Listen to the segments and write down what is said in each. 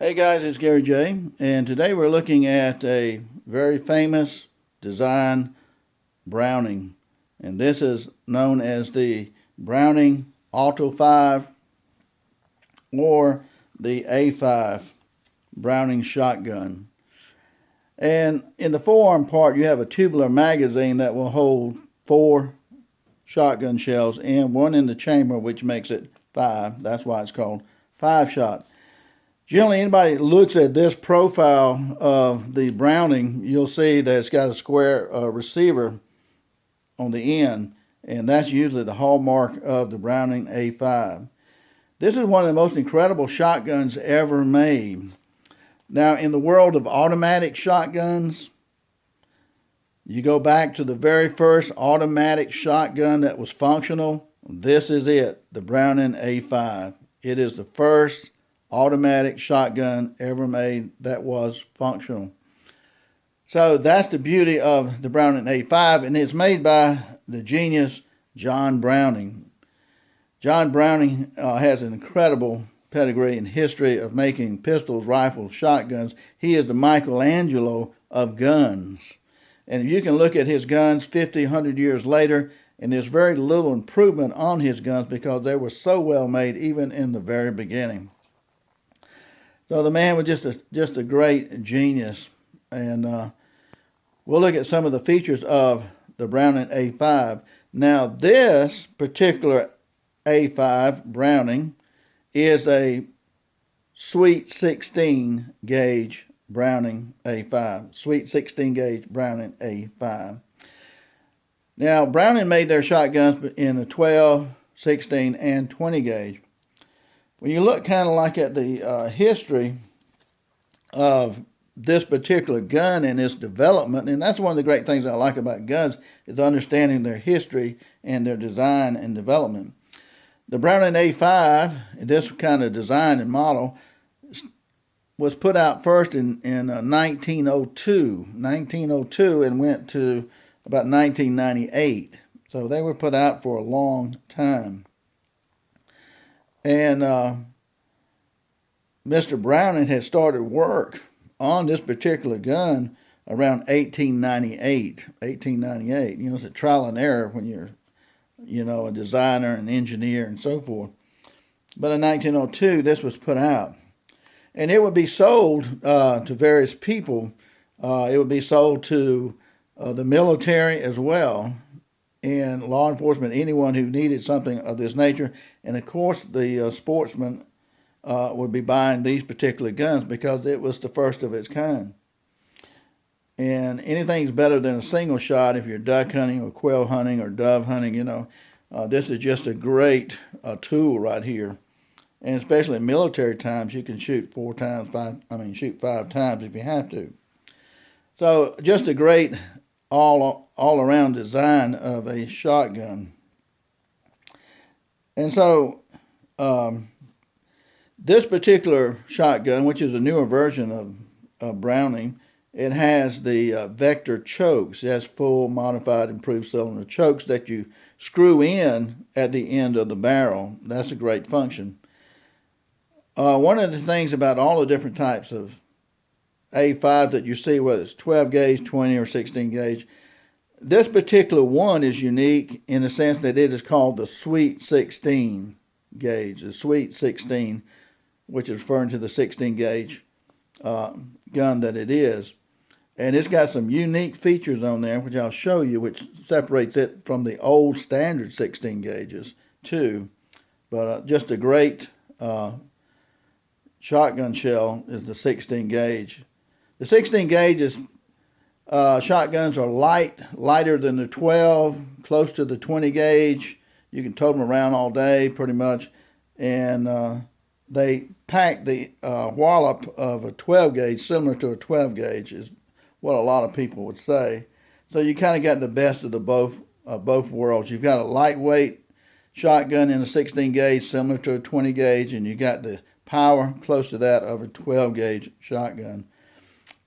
Hey guys, it's Gary J, and today we're looking at a very famous design Browning, and this is known as the Browning Auto 5 or the A5 Browning shotgun. And in the forearm part, you have a tubular magazine that will hold 4 shotgun shells and 1 in the chamber, which makes it 5. That's why it's called 5-shot. Generally, anybody that looks at this profile of the Browning, you'll see that it's got a square receiver on the end, and that's usually the hallmark of the Browning A5. This is one of the most incredible shotguns ever made. Now, in the world of automatic shotguns, you go back to the very first automatic shotgun that was functional. This is it, the Browning A5. It is the first automatic shotgun ever made that was functional. So that's the beauty of the Browning A5, and it's made by the genius John Browning. John Browning has an incredible pedigree and history of making pistols, rifles, shotguns. He is the Michelangelo of guns. And you can look at his guns 50, 100 years later, and there's very little improvement on his guns because they were so well made even in the very beginning. So the man was just a great genius, and we'll look at some of the features of the Browning A5. Now, this particular A5 Browning is a Sweet 16 gauge Browning A5. Sweet 16 gauge Browning A5. Now, Browning made their shotguns in a 12, 16, and 20 gauge. When you look kind of like at the history of this particular gun and its development, and that's one of the great things I like about guns, is understanding their history and their design and development. The Browning A5, this kind of design and model, was put out first in 1902, and went to about 1998. So they were put out for a long time. And Mr. Browning had started work on this particular gun around 1898. It's a trial and error when you're, a designer, an engineer, and so forth. But in 1902, this was put out. And it would be sold to various people. It would be sold to the military as well, and law enforcement, anyone who needed something of this nature. And of course, the sportsmen would be buying these particular guns because it was the first of its kind. And anything's better than a single shot if you're duck hunting or quail hunting or dove hunting. This is just a great tool right here. And especially in military times, you can shoot 5 times if you have to. So just a great all-around design of a shotgun. And so this particular shotgun, which is a newer version of Browning, it has the vector chokes. It has full, modified, improved cylinder chokes that you screw in at the end of the barrel. That's a great function. One of the things about all the different types of A5 that you see, whether it's 12 gauge, 20, or 16 gauge, this particular one is unique in the sense that it is called the Sweet 16 gauge, the Sweet 16, which is referring to the 16 gauge gun that it is. And it's got some unique features on there, which I'll show you, which separates it from the old standard 16 gauges too. But just a great shotgun shell is the 16 gauge. The 16 gauge shotguns are lighter than the 12, close to the 20 gauge. You can tote them around all day pretty much. And they pack the wallop of a 12 gauge, similar to a 12 gauge, is what a lot of people would say. So you kind of got the best of both worlds. You've got a lightweight shotgun in a 16 gauge, similar to a 20 gauge, and you got the power close to that of a 12 gauge shotgun.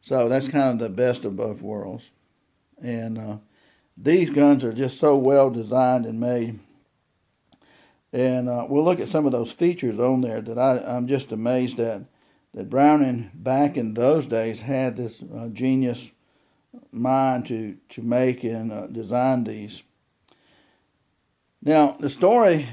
So that's kind of the best of both worlds. And these guns are just so well designed and made. And we'll look at some of those features on there that I'm just amazed at. that Browning back in those days had this genius mind to make and design these. Now, the story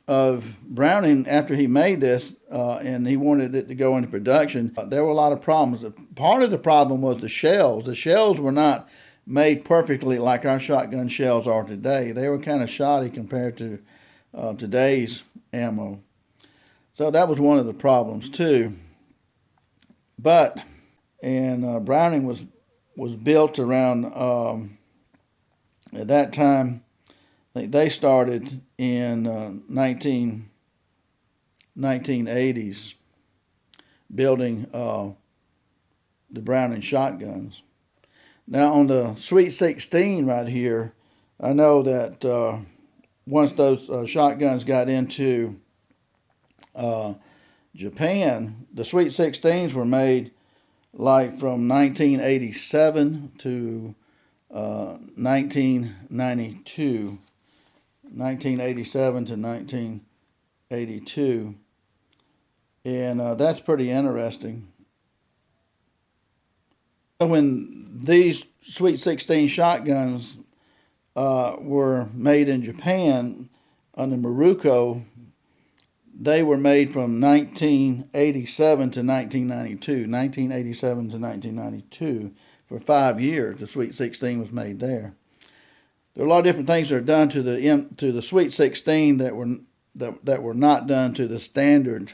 of Browning after he made this and he wanted it to go into production, there were a lot of problems. Part of the problem was the shells. The shells were not made perfectly like our shotgun shells are today. They were kind of shoddy compared to today's ammo. So that was one of the problems too. But Browning was built around at that time. I think they started in 1980s building the Browning shotguns. Now on the Sweet 16 right here, I know that once those shotguns got into Japan, the Sweet 16s were made like from 1987 to 1992. 1987 to 1982. And that's pretty interesting. When these Sweet 16 shotguns were made in Japan under Miroku, they were made from 1987 to 1992. 1987 to 1992. For 5 years, the Sweet 16 was made there. There are a lot of different things that are done to the Sweet 16 that were not done to the standard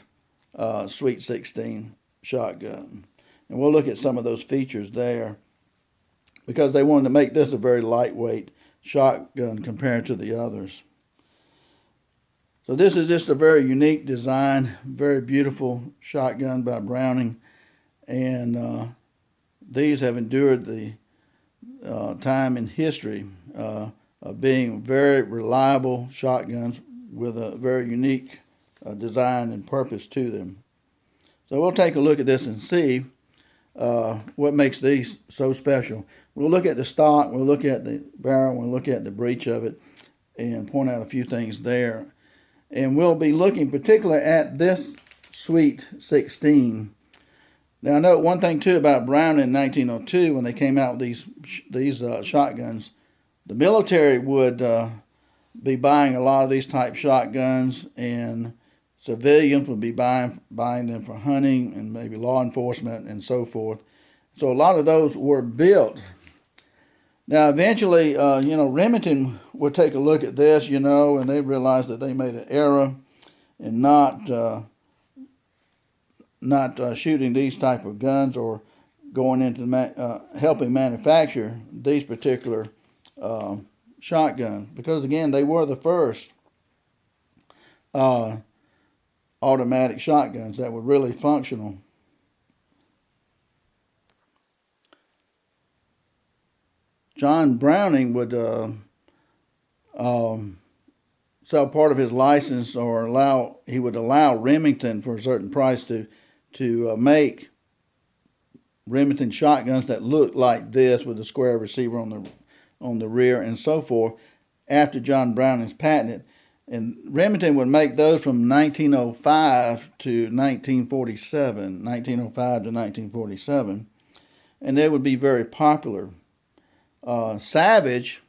Sweet 16 shotgun. And we'll look at some of those features there because they wanted to make this a very lightweight shotgun compared to the others. So this is just a very unique design, very beautiful shotgun by Browning. And these have endured the time in history of being very reliable shotguns with a very unique design and purpose to them. So we'll take a look at this and see what makes these so special. We'll look at the stock, we'll look at the barrel, we'll look at the breech of it and point out a few things there. And we'll be looking particularly at this Sweet 16. Now, note one thing too about Browning in 1902 when they came out with these shotguns. The military would be buying a lot of these type shotguns, and civilians would be buying them for hunting and maybe law enforcement and so forth. So a lot of those were built. Now, eventually, Remington would take a look at this, and they realized that they made an error in not shooting these type of guns or going into helping manufacture these particular shotguns, because again they were the first automatic shotguns that were really functional. John Browning would sell part of his license, or he would allow Remington for a certain price to make Remington shotguns that looked like this with a square receiver on the rear and so forth after John Browning's patented. And Remington would make those from 1905 to 1947, and they would be very popular. The Savage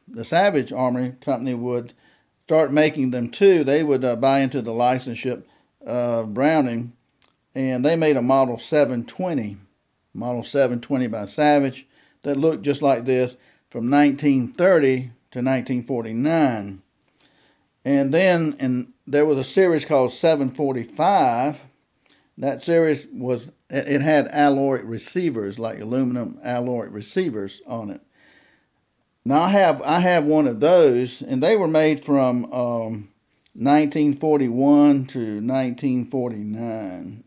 Armory Company would start making them too. They would buy into the licenseship of Browning, and they made a Model 720 by Savage that looked just like this from 1930 to 1949. And then there was a series called 745. That series it had alloy receivers, like aluminum alloy receivers on it. Now I have one of those, and they were made from 1941 to 1949.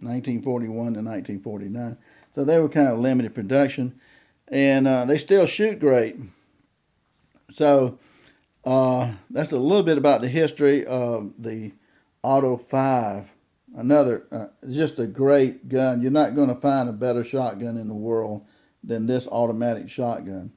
So they were kind of limited production, and they still shoot great. So that's a little bit about the history of the Auto 5. Another, just a great gun. You're not going to find a better shotgun in the world than this automatic shotgun.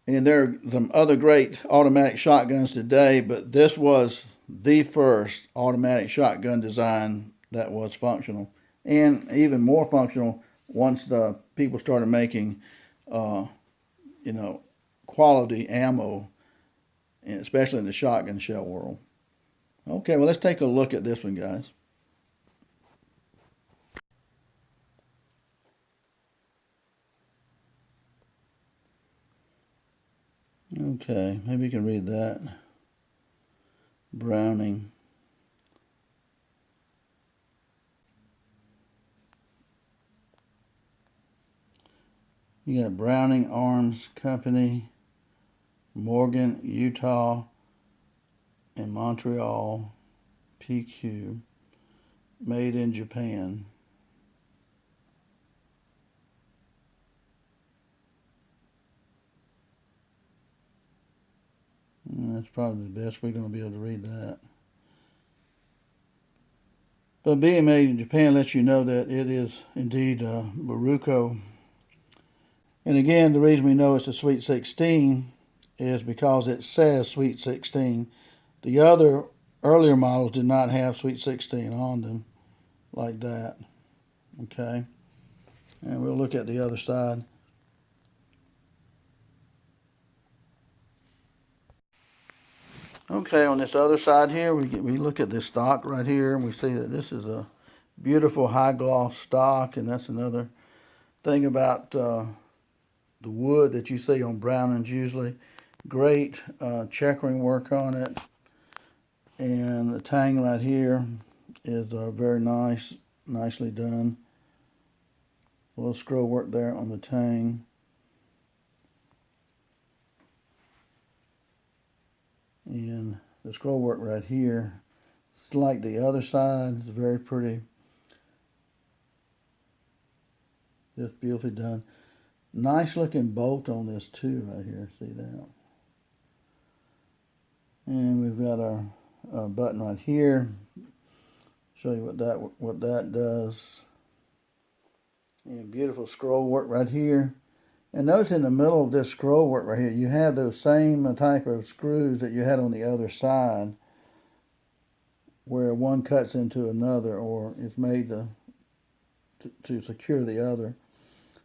And there are some other great automatic shotguns today, but this was the first automatic shotgun design that was functional. and even more functional once the people started making, you know, quality ammo, especially in the shotgun shell world. Okay, well, let's take a look at this one, guys. Okay, maybe you can read that. Browning. You got Browning Arms Company, Morgan, Utah, and Montreal, PQ, made in Japan. And that's probably the best we're going to be able to read that. But being made in Japan lets you know that it is indeed Miroku. And again, the reason we know it's a Sweet 16 is because it says Sweet 16. The other earlier models did not have Sweet 16 on them like that. Okay, and we'll look at the other side. Okay, on this other side here, we look at this stock right here, and we see that this is a beautiful high gloss stock, and that's another thing about the wood that you see on Brownings usually. Great checkering work on it, and the tang right here is very nice, nicely done. A little scroll work there on the tang. And the scroll work right here, it's like the other side. It's very pretty. Just beautifully done. Nice looking bolt on this too right here. See that? And we've got our button right here. Show you what that does. And beautiful scroll work right here. And notice in the middle of this scroll work right here, you have those same type of screws that you had on the other side, where one cuts into another or is made to secure the other.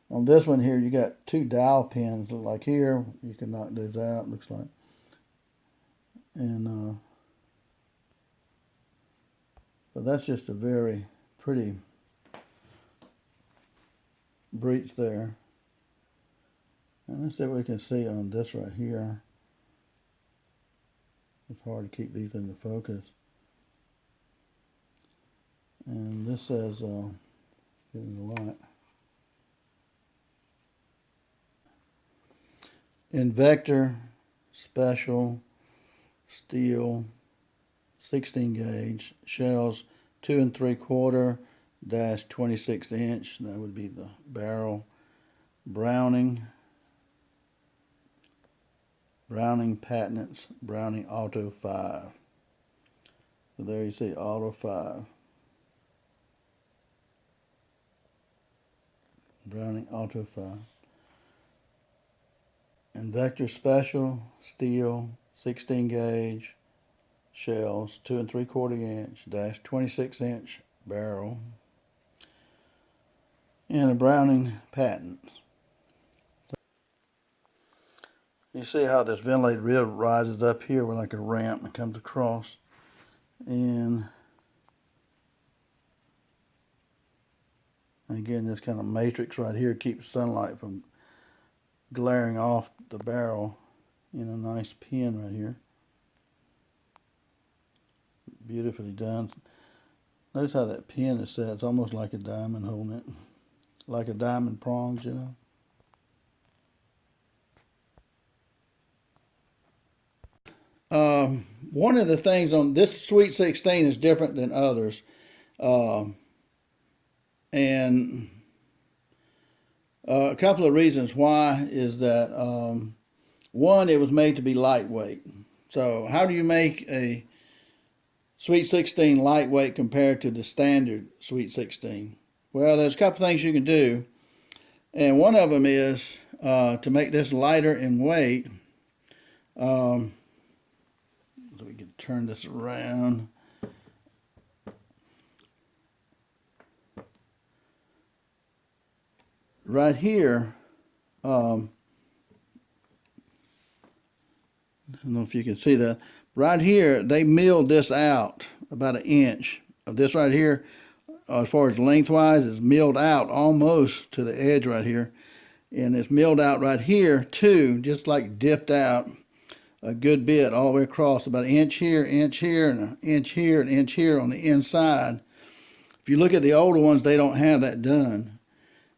On this one here, you got two dowel pins. Like here, you can knock those out, looks like. And but that's just a very pretty breech there. And let's see what we can see on this right here. It's hard to keep these into focus. And this says, getting the light, Invector Special Steel 16 gauge shells, 2 3/4 - 26 inch. That would be the barrel. Browning patents, Browning Auto 5. So there you see Auto 5. Browning Auto 5. Invector Special Steel 16 gauge shells, 2 3/4 inch - 26 inch barrel. And a Browning patent. You see how this ventilated rib rises up here with like a ramp and comes across. And again, this kind of matrix right here keeps sunlight from glaring off the barrel in a nice pin right here. Beautifully done. Notice how that pin is set. It's almost like a diamond holding it. Like a diamond prongs, you know. One of the things on this Sweet 16 is different than others. And a couple of reasons why is that, one, it was made to be lightweight. So how do you make a Sweet 16 lightweight compared to the standard Sweet 16? Well, there's a couple things you can do. And one of them is to make this lighter in weight. So we can turn this around. right here, I don't know if you can see that. Right here, they milled this out about 1 inch. Of this right here, as far as lengthwise, is milled out almost to the edge right here. And it's milled out right here too, just like dipped out a good bit all the way across, about 1 inch here, and 1 inch here, and 1 inch here on the inside. If you look at the older ones, they don't have that done.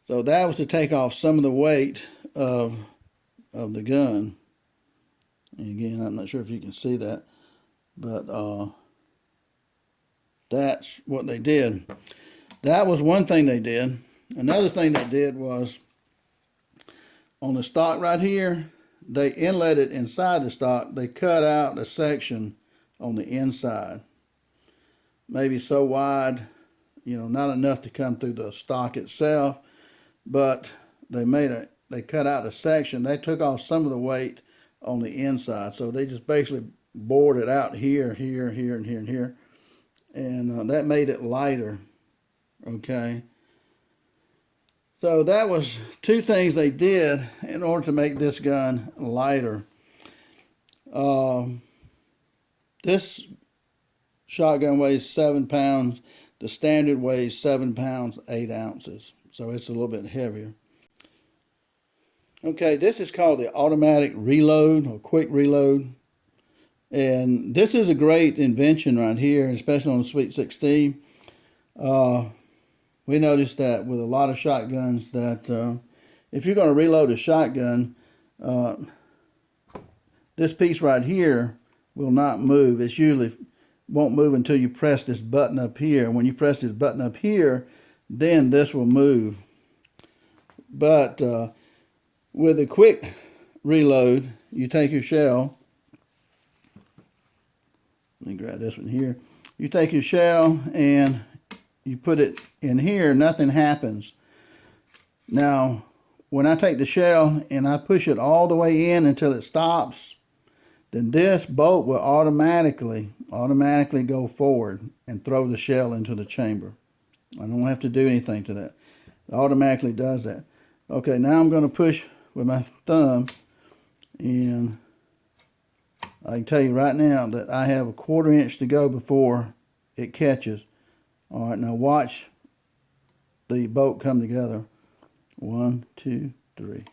So that was to take off some of the weight of the gun. And again, I'm not sure if you can see that, but that's what they did. That was one thing they did. Another thing they did was on the stock right here, they inletted inside the stock. They cut out a section on the inside, maybe so wide, not enough to come through the stock itself, but they cut out a section. They took off some of the weight on the inside, so they just basically bored it out here, here, here, and here, and here, and that made it lighter. Okay. So that was two things they did in order to make this gun lighter. This shotgun weighs 7 pounds. The standard weighs 7 pounds, 8 ounces. So it's a little bit heavier. Okay, this is called the automatic reload or quick reload. And this is a great invention right here, especially on the Sweet 16. We noticed that with a lot of shotguns that if you're going to reload a shotgun, this piece right here will not move. It usually won't move until you press this button up here. When you press this button up here, then this will move. But with a quick reload, you take your shell. Let me grab this one here. You take your shell and you put it in here, nothing happens. Now, when I take the shell and I push it all the way in until it stops, then this bolt will automatically go forward and throw the shell into the chamber. I don't have to do anything to that. It automatically does that. Okay, now I'm going to push with my thumb, and I can tell you right now that I have a 1/4 inch to go before it catches. All right, now watch the bolt come together. 1, 2, 3.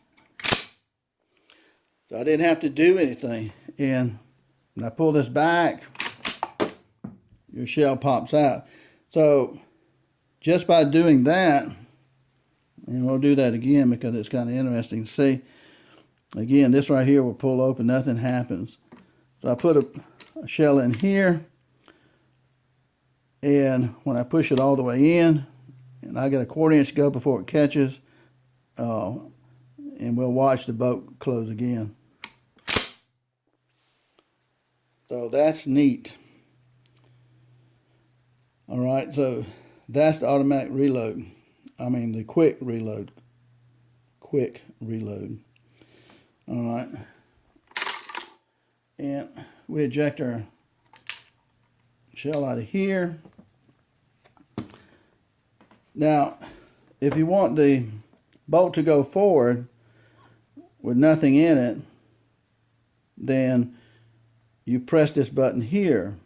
So I didn't have to do anything. And when I pull this back, your shell pops out. So just by doing that, and we'll do that again because it's kind of interesting to see. Again, this right here will pull open, nothing happens. So I put a shell in here. And when I push it all the way in, and I got a 1/4 inch to go before it catches, and we'll watch the bolt close again. So that's neat. All right, so that's the automatic reload. I mean the quick reload. Quick reload. All right. And we eject our shell out of here. Now, if you want the bolt to go forward with nothing in it, then you press this button here.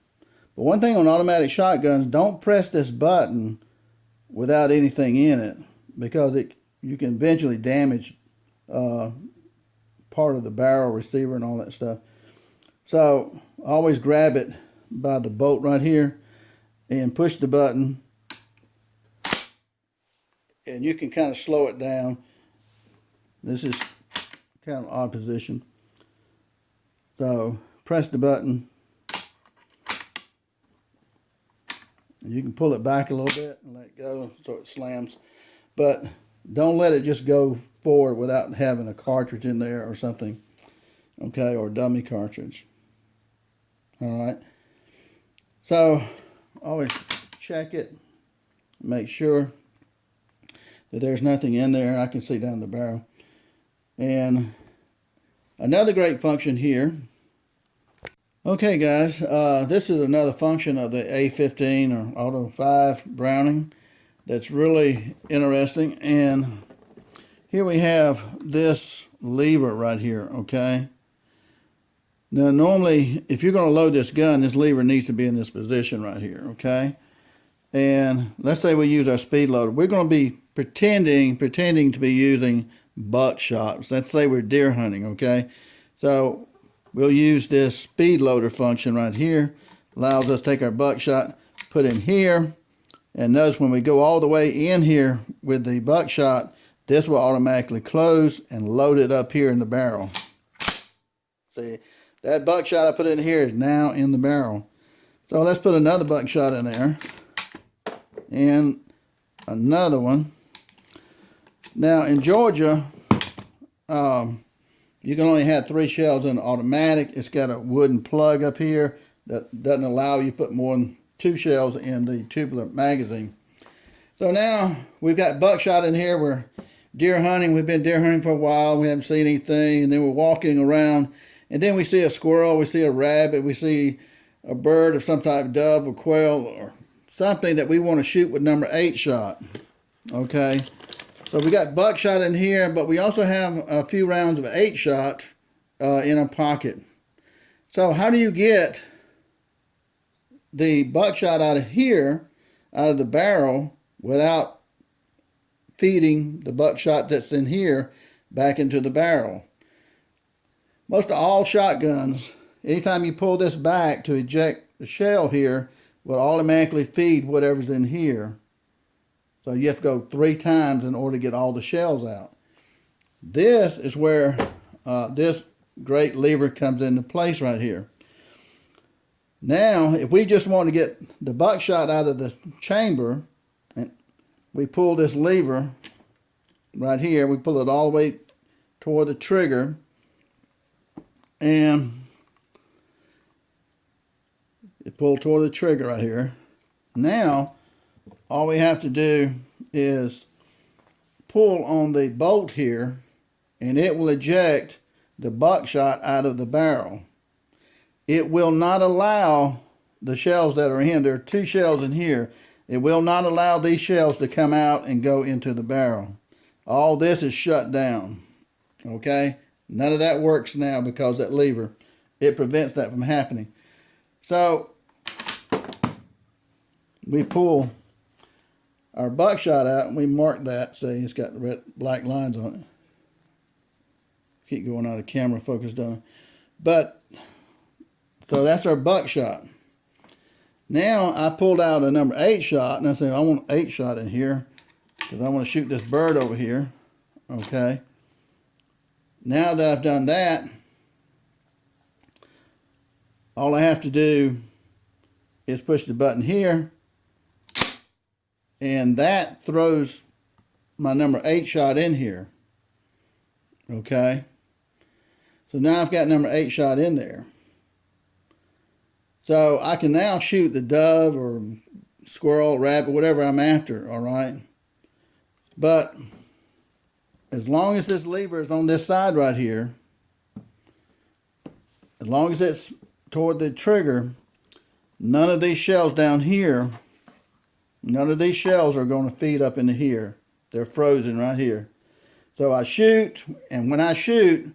But one thing on automatic shotguns, don't press this button without anything in it, because you can eventually damage part of the barrel, receiver, and all that stuff. So always grab it by the bolt right here and push the button, and you can kind of slow it down. This is kind of an odd position. So press the button. You can pull it back a little bit and let it go so it slams. But don't let it just go forward without having a cartridge in there or something. Okay, or a dummy cartridge. All right. So always check it. Make sure that there's nothing in there. I can see down the barrel. And another great function here. Okay, guys, this is another function of the A15 or Auto 5 Browning that's really interesting. And here we have this lever right here, okay? Now, normally, if you're going to load this gun, this lever needs to be in this position right here, okay? And let's say we use our speed loader. We're going to be pretending to be using buckshot. Let's say we're deer hunting, okay? So we'll use this speed loader function right here. Allows us to take our buckshot, put in here, and notice when we go all the way in here with the buckshot, this will automatically close and load it up here in the barrel. See, that buckshot I put in here is now in the barrel. So let's put another buckshot in there. And another one. Now in Georgia, you can only have 3 shells in automatic. It's got a wooden plug up here that doesn't allow you to put more than 2 shells in the tubular magazine. So now we've got buckshot in here. We're deer hunting. We've been deer hunting for a while. We haven't seen anything. And then we're walking around. And then we see a squirrel. We see a rabbit. We see a bird of some type, dove or quail or something that we want to shoot with number 8 shot. Okay. So we got buckshot in here, but we also have a few rounds of 8 shot in our pocket. So how do you get the buckshot out of here, out of the barrel, without feeding the buckshot that's in here back into the barrel? Most of all shotguns, anytime you pull this back to eject the shell here, will automatically feed whatever's in here. So you have to go 3 times in order to get all the shells out. This is where this great lever comes into place right here. Now, if we just want to get the buckshot out of the chamber, and we pull this lever right here, we pull it all the way toward the trigger, and it pulled toward the trigger right here. Now, all we have to do is pull on the bolt here, and it will eject the buckshot out of the barrel. It will not allow the shells that are in, there are 2 shells in here, it will not allow these shells to come out and go into the barrel. All this is shut down, okay? None of that works now because that lever, it prevents that from happening. So we pull our buckshot out and we mark that. See, it's got red, black lines on it. Keep going out of camera, focused on. But so that's our buckshot. Now I pulled out a number 8 shot, and I said I want 8 shot in here because I want to shoot this bird over here. Okay. Now that I've done that, all I have to do is push the button here, and that throws my number 8 shot in here. Okay. So now I've got number 8 shot in there. So I can now shoot the dove or squirrel, rabbit, whatever I'm after, all right? But as long as this lever is on this side right here, as long as it's toward the trigger, none of these shells down here, none of these shells are going to feed up into here. They're frozen right here. So I shoot, and when I shoot,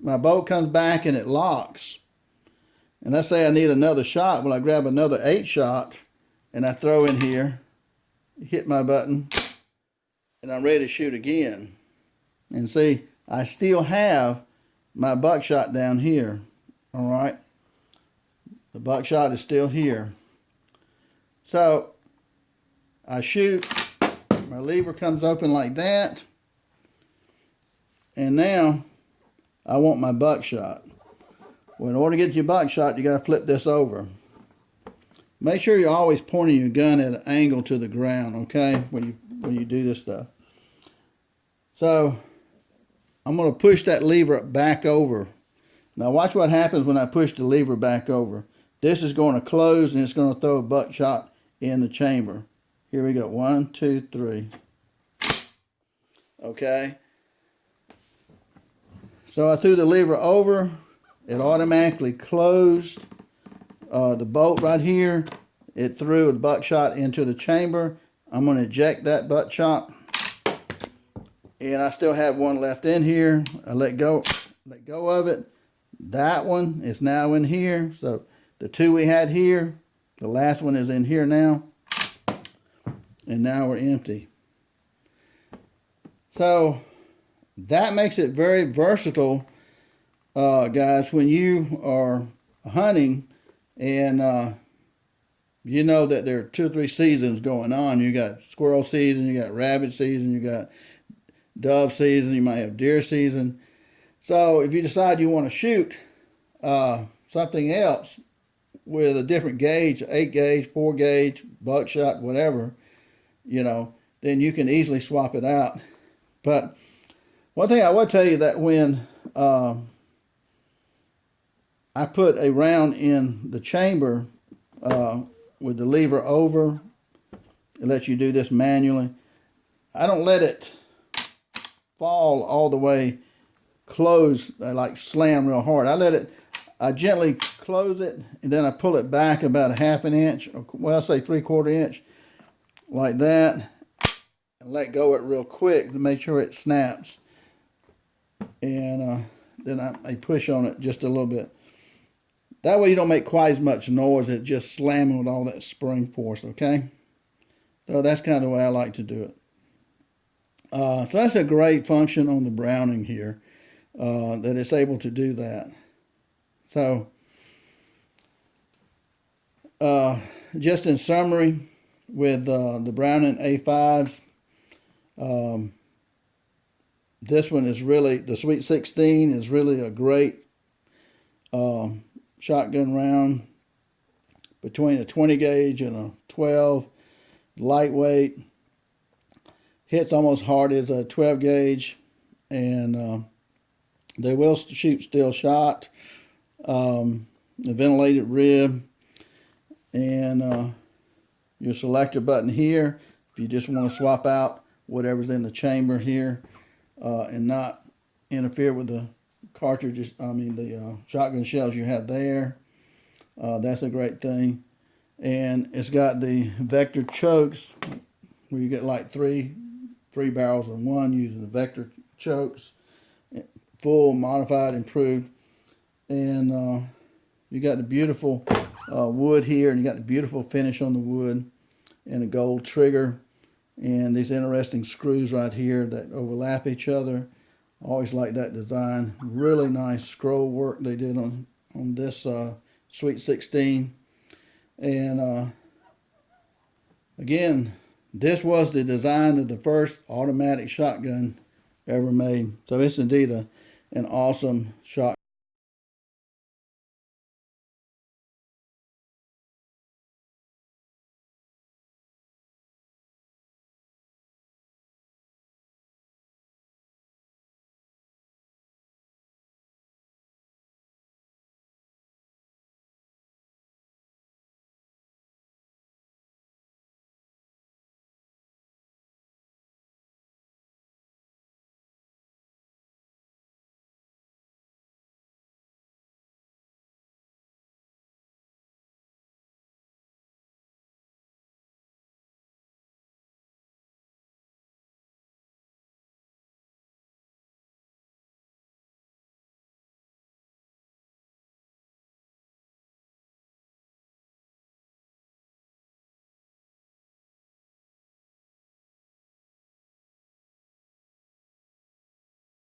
my bolt comes back and it locks. And let's say I need another shot. Well, I grab another 8 shot and I throw in here, hit my button, and I'm ready to shoot again. And see, I still have my buckshot down here. All right. The buckshot is still here. So I shoot, my lever comes open like that. And now I want my buckshot. Well, in order to get your buckshot, you got to flip this over. Make sure you're always pointing your gun at an angle to the ground, okay, when you do this stuff. So I'm going to push that lever back over. Now watch what happens when I push the lever back over. This is going to close and it's going to throw a buckshot in the chamber. Here we go. 1, 2, 3. Okay. So I threw the lever over. It automatically closed the bolt right here. It threw the buckshot into the chamber. I'm going to eject that buckshot. and I still have one left in here. I let go of it. That one is now in here. So the two we had here, the last one is in here now, and now we're empty. So that makes it very versatile, guys, when you are hunting and you know that there are 2 or 3 seasons going on. You got squirrel season, you got rabbit season, you got dove season, you might have deer season. So if you decide you want to shoot something else with a different gauge, 8 gauge, 4 gauge, buckshot, whatever, you know, then you can easily swap it out. But one thing I would tell you, that when I put a round in the chamber with the lever over, it lets you do this manually. I don't let it fall all the way close, like slam real hard. I gently close it, and then I pull it back about a 1/2 inch, well, say 3/4 inch, like that, and let go of it real quick to make sure it snaps. And then I push on it just a little bit. That way you don't make quite as much noise. It just slamming with all that spring force, okay? So that's kind of the way I like to do it. So that's a great function on the Browning here, that it's able to do that. So just in summary, with the Browning A5s, this one is really, the Sweet 16 is really a great shotgun round between a 20 gauge and a 12, lightweight, hits almost hard as a 12 gauge, and they will shoot still shot, a ventilated rib, and your selector button here if you just want to swap out whatever's in the chamber here and not interfere with the cartridges, the shotgun shells you have there. That's a great thing. And it's got the vector chokes where you get like three barrels in one using the vector chokes, full, modified, improved. And you got the beautiful wood here, and you got the beautiful finish on the wood, and a gold trigger, and these interesting screws right here that overlap each other. Always like that design. Really nice scroll work they did on this Sweet 16. And again, this was the design of the first automatic shotgun ever made. So it's indeed an awesome shotgun.